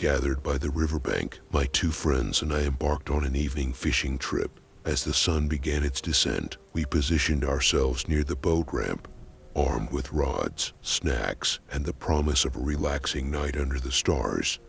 Gathered by the riverbank, my two friends and I embarked on an evening fishing trip. As the sun began its descent, we positioned ourselves near the boat ramp, armed with rods, snacks, and the promise of a relaxing night under the stars.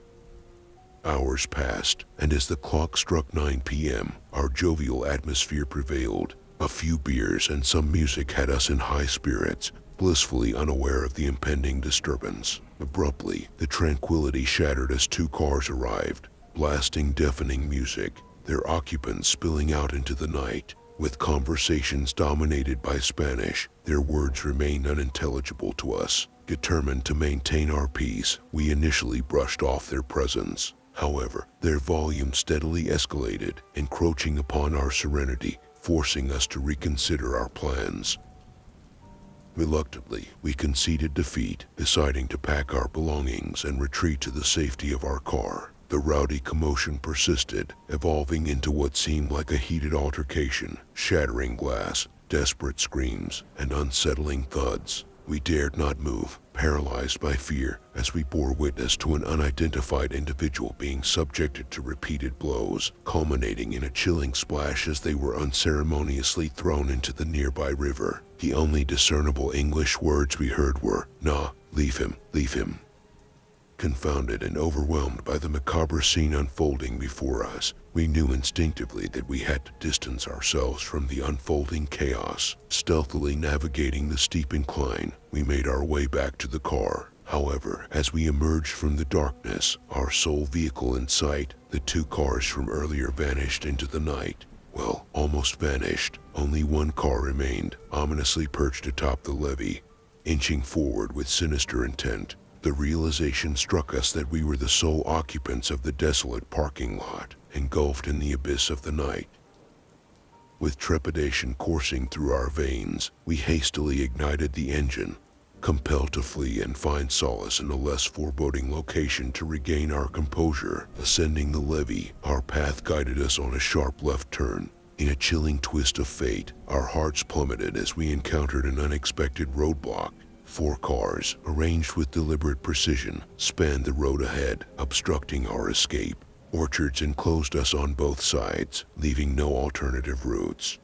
Hours passed, and as the clock struck 9 p.m., our jovial atmosphere prevailed. A few beers and some music had us in high spirits, blissfully unaware of the impending disturbance. Abruptly, the tranquility shattered as two cars arrived, blasting deafening music, their occupants spilling out into the night. With conversations dominated by Spanish, their words remained unintelligible to us. Determined to maintain our peace, we initially brushed off their presence. However, their volume steadily escalated, encroaching upon our serenity, forcing us to reconsider our plans. Reluctantly, we conceded defeat, deciding to pack our belongings and retreat to the safety of our car. The rowdy commotion persisted, evolving into what seemed like a heated altercation, shattering glass, desperate screams, and unsettling thuds. We dared not move, paralyzed by fear, as we bore witness to an unidentified individual being subjected to repeated blows, culminating in a chilling splash as they were unceremoniously thrown into the nearby river. The only discernible English words we heard were, "Nah, leave him, leave him." Confounded and overwhelmed by the macabre scene unfolding before us, we knew instinctively that we had to distance ourselves from the unfolding chaos. Stealthily navigating the steep incline, we made our way back to the car. However, as we emerged from the darkness, our sole vehicle in sight, the two cars from earlier vanished into the night. Well, almost vanished. Only one car remained, ominously perched atop the levee, inching forward with sinister intent. The realization struck us that we were the sole occupants of the desolate parking lot, engulfed in the abyss of the night. With trepidation coursing through our veins, we hastily ignited the engine, compelled to flee and find solace in a less foreboding location to regain our composure. Ascending the levee, our path guided us on a sharp left turn. In a chilling twist of fate, our hearts plummeted as we encountered an unexpected roadblock. 4 cars, arranged with deliberate precision, spanned the road ahead, obstructing our escape. Orchards enclosed us on both sides, leaving no alternative routes.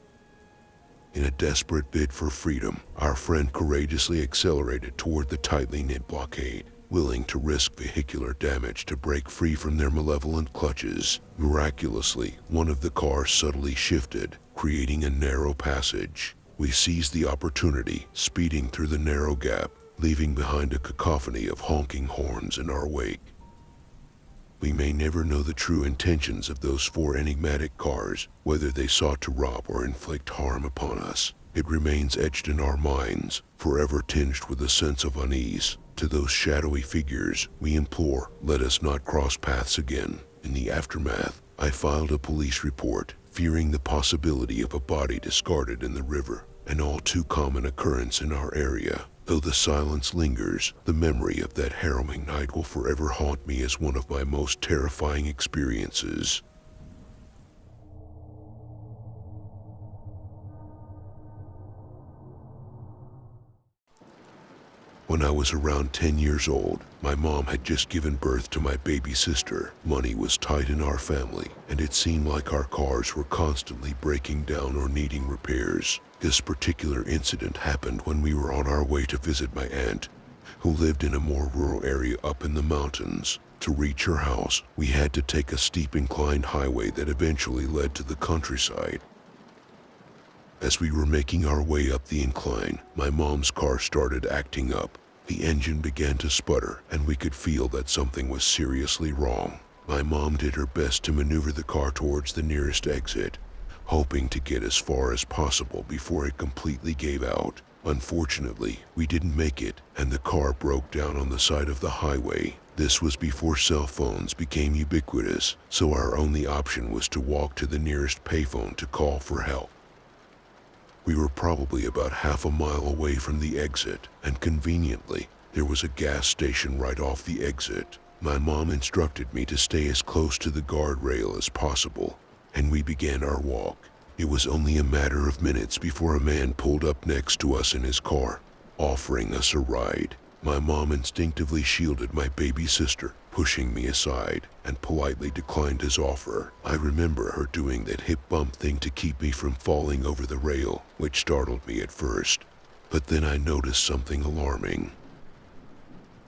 In a desperate bid for freedom, our friend courageously accelerated toward the tightly knit blockade, willing to risk vehicular damage to break free from their malevolent clutches. Miraculously, one of the cars subtly shifted, creating a narrow passage. We seized the opportunity, speeding through the narrow gap, leaving behind a cacophony of honking horns in our wake. We may never know the true intentions of those 4 enigmatic cars, whether they sought to rob or inflict harm upon us. It remains etched in our minds, forever tinged with a sense of unease. To those shadowy figures, we implore, let us not cross paths again. In the aftermath, I filed a police report, fearing the possibility of a body discarded in the river, an all too common occurrence in our area. Though the silence lingers, the memory of that harrowing night will forever haunt me as one of my most terrifying experiences. When I was around 10 years old, my mom had just given birth to my baby sister. Money was tight in our family, and it seemed like our cars were constantly breaking down or needing repairs. This particular incident happened when we were on our way to visit my aunt, who lived in a more rural area up in the mountains. To reach her house, we had to take a steep inclined highway that eventually led to the countryside. As we were making our way up the incline, my mom's car started acting up. The engine began to sputter, and we could feel that something was seriously wrong. My mom did her best to maneuver the car towards the nearest exit, hoping to get as far as possible before it completely gave out. Unfortunately, we didn't make it, and the car broke down on the side of the highway. This was before cell phones became ubiquitous, so our only option was to walk to the nearest payphone to call for help. We were probably about half a mile away from the exit, and conveniently, there was a gas station right off the exit. My mom instructed me to stay as close to the guardrail as possible, and we began our walk. It was only a matter of minutes before a man pulled up next to us in his car, offering us a ride. My mom instinctively shielded my baby sister, pushing me aside, and politely declined his offer. I remember her doing that hip bump thing to keep me from falling over the rail, which startled me at first. But then I noticed something alarming.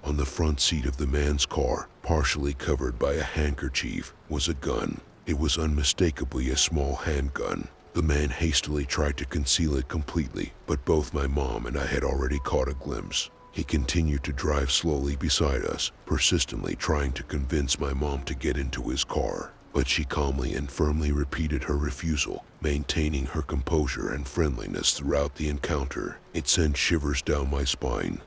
On the front seat of the man's car, partially covered by a handkerchief, was a gun. It was unmistakably a small handgun. The man hastily tried to conceal it completely, but both my mom and I had already caught a glimpse. He continued to drive slowly beside us, persistently trying to convince my mom to get into his car. But she calmly and firmly repeated her refusal, maintaining her composure and friendliness throughout the encounter. It sent shivers down my spine.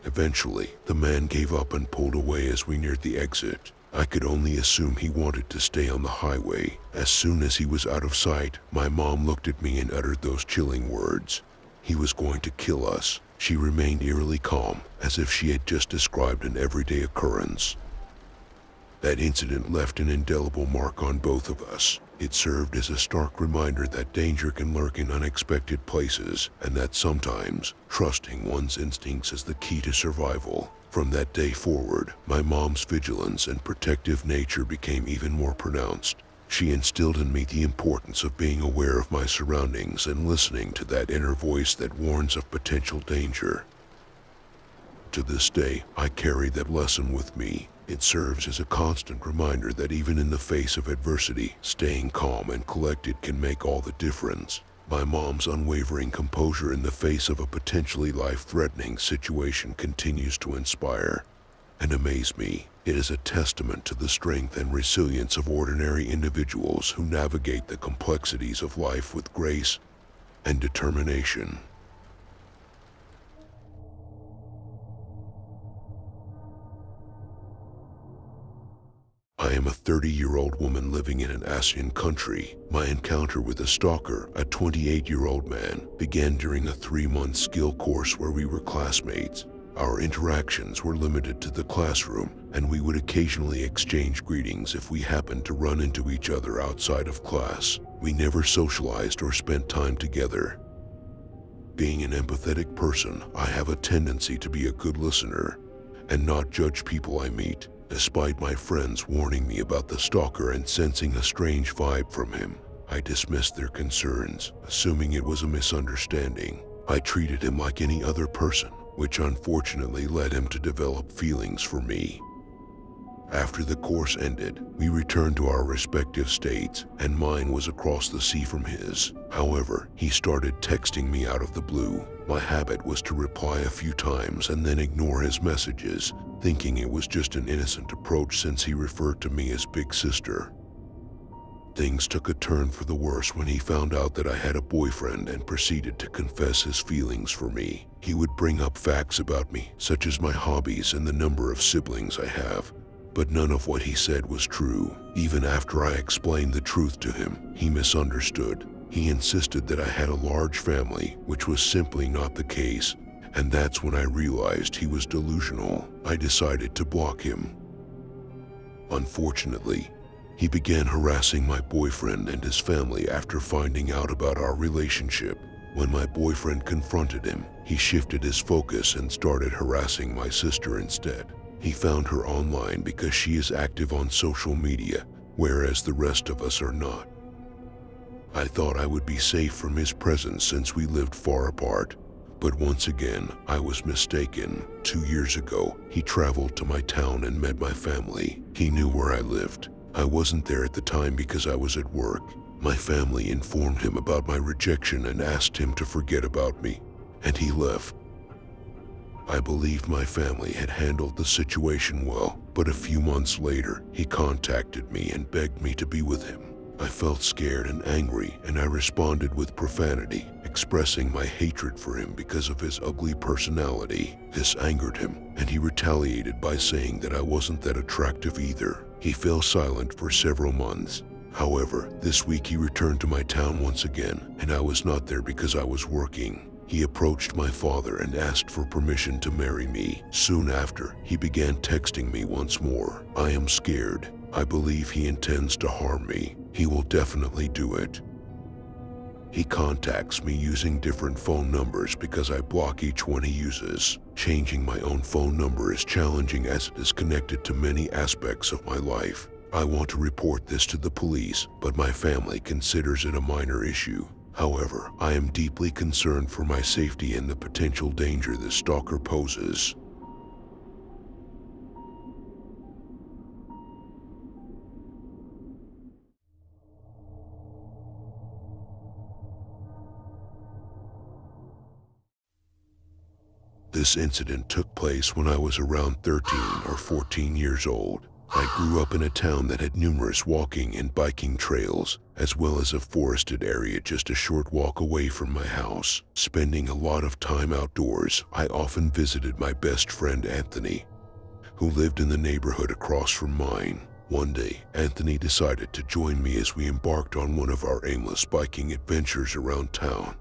Eventually, the man gave up and pulled away as we neared the exit. I could only assume he wanted to stay on the highway. As soon as he was out of sight, my mom looked at me and uttered those chilling words. He was going to kill us. She remained eerily calm, as if she had just described an everyday occurrence. That incident left an indelible mark on both of us. It served as a stark reminder that danger can lurk in unexpected places, and that sometimes trusting one's instincts is the key to survival. From that day forward, my mom's vigilance and protective nature became even more pronounced. She instilled in me the importance of being aware of my surroundings and listening to that inner voice that warns of potential danger. To this day, I carry that lesson with me. It serves as a constant reminder that even in the face of adversity, staying calm and collected can make all the difference. My mom's unwavering composure in the face of a potentially life-threatening situation continues to inspire and amaze me. It is a testament to the strength and resilience of ordinary individuals who navigate the complexities of life with grace and determination. I am a 30-year-old woman living in an Asian country. My encounter with a stalker, a 28-year-old man, began during a 3-month skill course where we were classmates. Our interactions were limited to the classroom, and we would occasionally exchange greetings if we happened to run into each other outside of class. We never socialized or spent time together. Being an empathetic person, I have a tendency to be a good listener and not judge people I meet. Despite my friends warning me about the stalker and sensing a strange vibe from him, I dismissed their concerns, assuming it was a misunderstanding. I treated him like any other person, which unfortunately led him to develop feelings for me. After the course ended, we returned to our respective states, and mine was across the sea from his. However, he started texting me out of the blue. My habit was to reply a few times and then ignore his messages, thinking it was just an innocent approach since he referred to me as Big Sister. Things took a turn for the worse when he found out that I had a boyfriend and proceeded to confess his feelings for me. He would bring up facts about me, such as my hobbies and the number of siblings I have, but none of what he said was true. Even after I explained the truth to him, he misunderstood. He insisted that I had a large family, which was simply not the case, and that's when I realized he was delusional. I decided to block him. Unfortunately, he began harassing my boyfriend and his family after finding out about our relationship. When my boyfriend confronted him, he shifted his focus and started harassing my sister instead. He found her online because she is active on social media, whereas the rest of us are not. I thought I would be safe from his presence since we lived far apart, but once again, I was mistaken. 2 years ago, he traveled to my town and met my family. He knew where I lived. I wasn't there at the time because I was at work. My family informed him about my rejection and asked him to forget about me, and he left. I believed my family had handled the situation well, but a few months later, he contacted me and begged me to be with him. I felt scared and angry, and I responded with profanity, expressing my hatred for him because of his ugly personality. This angered him, and he retaliated by saying that I wasn't that attractive either. He fell silent for several months. However, this week he returned to my town once again, and I was not there because I was working. He approached my father and asked for permission to marry me. Soon after, he began texting me once more. I am scared. I believe he intends to harm me. He will definitely do it. He contacts me using different phone numbers because I block each one he uses. Changing my own phone number is challenging as it is connected to many aspects of my life. I want to report this to the police, but my family considers it a minor issue. However, I am deeply concerned for my safety and the potential danger this stalker poses. This incident took place when I was around 13 or 14 years old. I grew up in a town that had numerous walking and biking trails, as well as a forested area just a short walk away from my house. Spending a lot of time outdoors, I often visited my best friend Anthony, who lived in the neighborhood across from mine. One day, Anthony decided to join me as we embarked on one of our aimless biking adventures around town.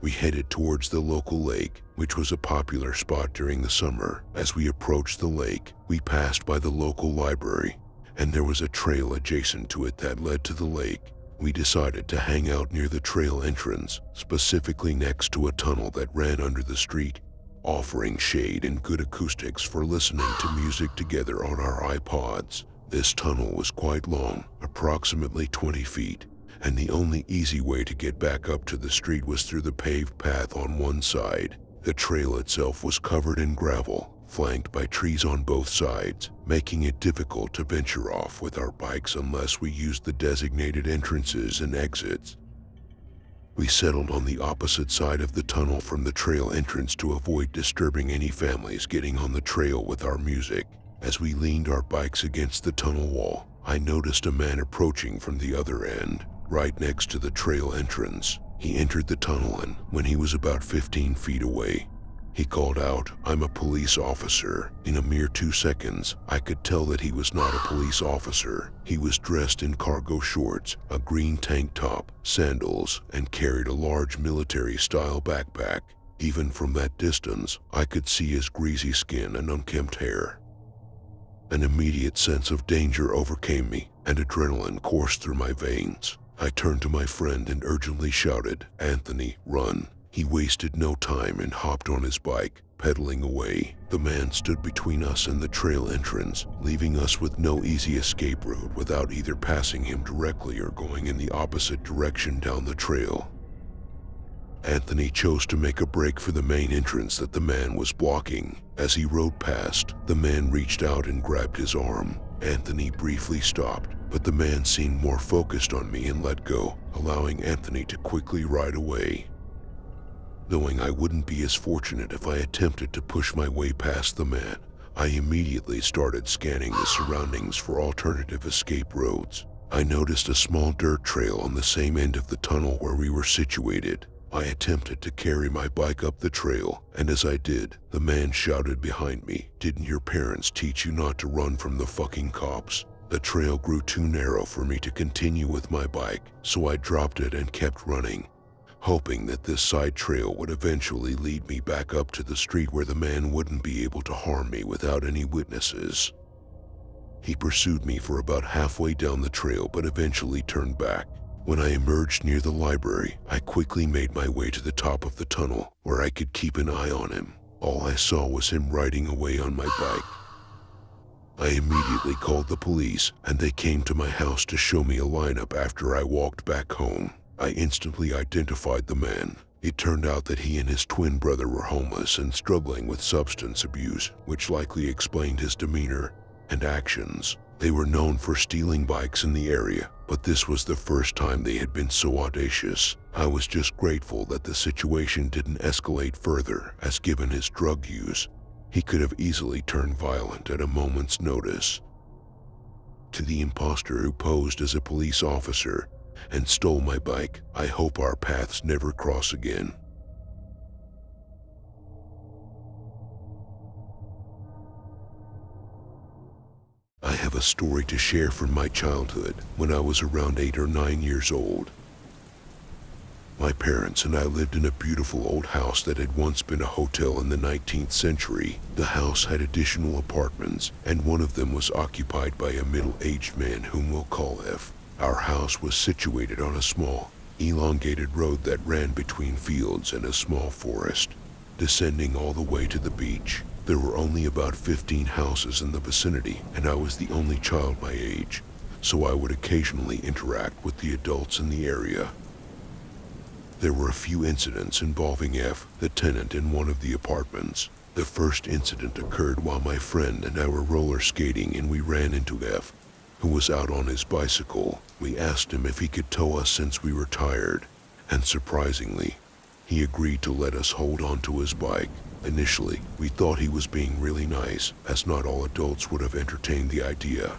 We headed towards the local lake, which was a popular spot during the summer. As we approached the lake, we passed by the local library, and there was a trail adjacent to it that led to the lake. We decided to hang out near the trail entrance, specifically next to a tunnel that ran under the street, offering shade and good acoustics for listening to music together on our iPods. This tunnel was quite long, approximately 20 feet. And the only easy way to get back up to the street was through the paved path on one side. The trail itself was covered in gravel, flanked by trees on both sides, making it difficult to venture off with our bikes unless we used the designated entrances and exits. We settled on the opposite side of the tunnel from the trail entrance to avoid disturbing any families getting on the trail with our music. As we leaned our bikes against the tunnel wall, I noticed a man approaching from the other end. Right next to the trail entrance, he entered the tunnel, and when he was about 15 feet away, he called out, "I'm a police officer." In a mere 2 seconds, I could tell that he was not a police officer. He was dressed in cargo shorts, a green tank top, sandals, and carried a large military-style backpack. Even from that distance, I could see his greasy skin and unkempt hair. An immediate sense of danger overcame me, and adrenaline coursed through my veins. I turned to my friend and urgently shouted, "Anthony, run." He wasted no time and hopped on his bike, pedaling away. The man stood between us and the trail entrance, leaving us with no easy escape route without either passing him directly or going in the opposite direction down the trail. Anthony chose to make a break for the main entrance that the man was blocking. As he rode past, the man reached out and grabbed his arm. Anthony briefly stopped, but the man seemed more focused on me and let go, allowing Anthony to quickly ride away. Knowing I wouldn't be as fortunate if I attempted to push my way past the man, I immediately started scanning the surroundings for alternative escape roads. I noticed a small dirt trail on the same end of the tunnel where we were situated. I attempted to carry my bike up the trail, and as I did, the man shouted behind me, "Didn't your parents teach you not to run from the fucking cops?" The trail grew too narrow for me to continue with my bike, so I dropped it and kept running, hoping that this side trail would eventually lead me back up to the street where the man wouldn't be able to harm me without any witnesses. He pursued me for about halfway down the trail but eventually turned back. When I emerged near the library, I quickly made my way to the top of the tunnel where I could keep an eye on him. All I saw was him riding away on my bike. I immediately called the police, and they came to my house to show me a lineup after I walked back home. I instantly identified the man. It turned out that he and his twin brother were homeless and struggling with substance abuse, which likely explained his demeanor and actions. They were known for stealing bikes in the area, but this was the first time they had been so audacious. I was just grateful that the situation didn't escalate further, as given his drug use, he could have easily turned violent at a moment's notice. To the imposter who posed as a police officer and stole my bike, I hope our paths never cross again. I have a story to share from my childhood when I was around 8 or 9 years old. My parents and I lived in a beautiful old house that had once been a hotel in the 19th century. The house had additional apartments, and one of them was occupied by a middle-aged man whom we'll call F. Our house was situated on a small, elongated road that ran between fields and a small forest, descending all the way to the beach. There were only about 15 houses in the vicinity, and I was the only child my age, so I would occasionally interact with the adults in the area. There were a few incidents involving F, the tenant in one of the apartments. The first incident occurred while my friend and I were roller skating and we ran into F, who was out on his bicycle. We asked him if he could tow us since we were tired, and surprisingly, he agreed to let us hold on to his bike. Initially, we thought he was being really nice, as not all adults would have entertained the idea.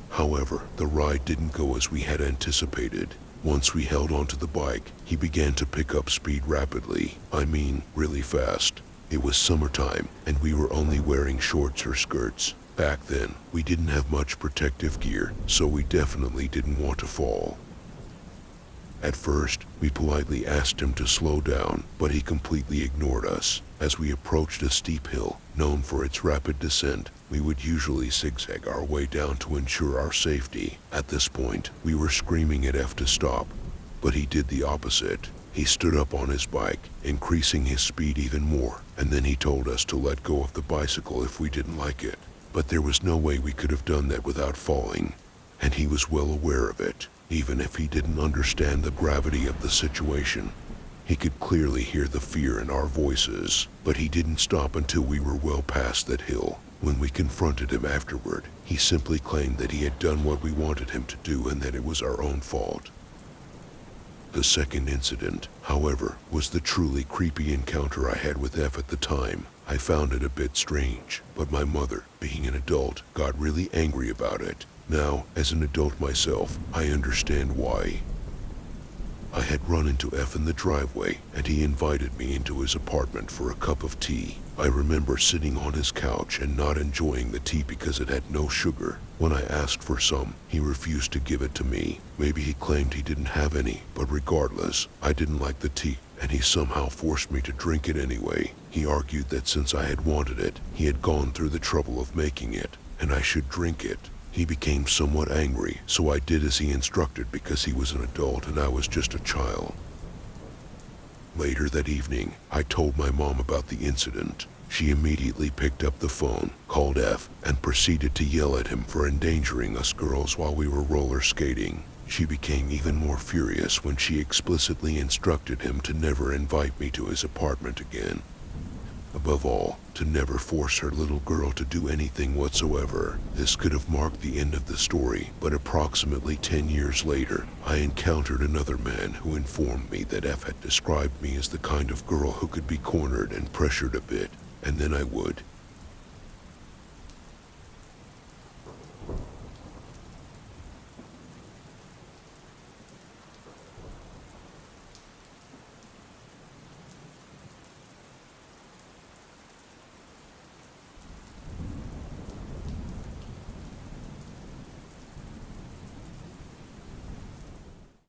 However, the ride didn't go as we had anticipated. Once we held onto the bike, he began to pick up speed rapidly. I mean, really fast. It was summertime, and we were only wearing shorts or skirts. Back then, we didn't have much protective gear, so we definitely didn't want to fall. At first, we politely asked him to slow down, but he completely ignored us. As we approached a steep hill, known for its rapid descent, we would usually zigzag our way down to ensure our safety. At this point, we were screaming at F to stop, but he did the opposite. He stood up on his bike, increasing his speed even more, and then he told us to let go of the bicycle if we didn't like it. But there was no way we could have done that without falling, and he was well aware of it. Even if he didn't understand the gravity of the situation, he could clearly hear the fear in our voices. But he didn't stop until we were well past that hill. When we confronted him afterward, he simply claimed that he had done what we wanted him to do and that it was our own fault. The second incident, however, was the truly creepy encounter I had with F at the time. I found it a bit strange, but my mother, being an adult, got really angry about it. Now, as an adult myself, I understand why. I had run into F in the driveway, and he invited me into his apartment for a cup of tea. I remember sitting on his couch and not enjoying the tea because it had no sugar. When I asked for some, he refused to give it to me. Maybe he claimed he didn't have any, but regardless, I didn't like the tea, and he somehow forced me to drink it anyway. He argued that since I had wanted it, he had gone through the trouble of making it, and I should drink it. He became somewhat angry, so I did as he instructed because he was an adult and I was just a child. Later that evening, I told my mom about the incident. She immediately picked up the phone, called F, and proceeded to yell at him for endangering us girls while we were roller skating. She became even more furious when she explicitly instructed him to never invite me to his apartment again. Above all, to never force her little girl to do anything whatsoever. This could have marked the end of the story, but approximately 10 years later, I encountered another man who informed me that F had described me as the kind of girl who could be cornered and pressured a bit, and then I would